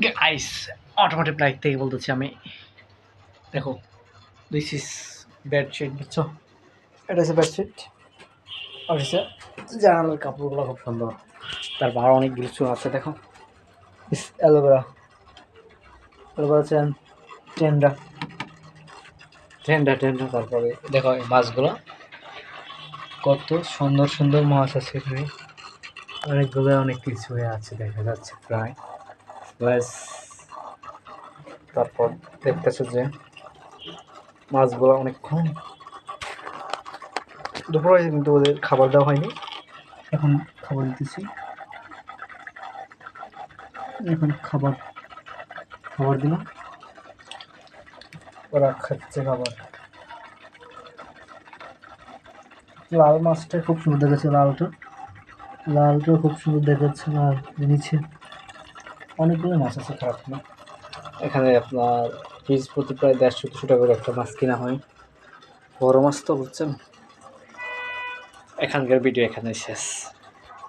Guys automatic like থেকে বলতেছি আমি। দেখো দিস ইজ বেডশিট, বুঝছো? এটা হচ্ছে বেডশিট, আর হচ্ছে জানালার কাপড়গুলো খুব সুন্দর। তারপর আরও অনেক কিছু আছে, দেখো aloe vera, aloe vera Tenda Tenda Tenda. তারপরে দেখো এই মাছগুলো, কত সুন্দর সুন্দর মাছ আছে এখানে, অনেকগুলো অনেক কিছু হয়ে আছে দেখা যাচ্ছে প্রায় ব্যাস। তারপর দেখতেছো যে মাছগুলো অনেকক্ষণ দুপুর হয়েছে কিন্তু ওদের খাবার দেওয়া হয়নি, এখন খাবার দিতেছি। এখন খাবার খাবার দিলাম, ওরা খাচ্ছে খাবার। লাল মাছটা খুব সুন্দর দেখাচ্ছে, লালটা খুব সুন্দর দেখাচ্ছে। আর নিচে অনেকগুলো মাছ আছে, খারাপ না। এখানে আপনার পিস প্রতি প্রায় 150-200 টাকা করে একটা মাছ কেনা হয়, বড় মাছ তো, বুঝছেন? এখানকার ভিডিও এখানে শেষ।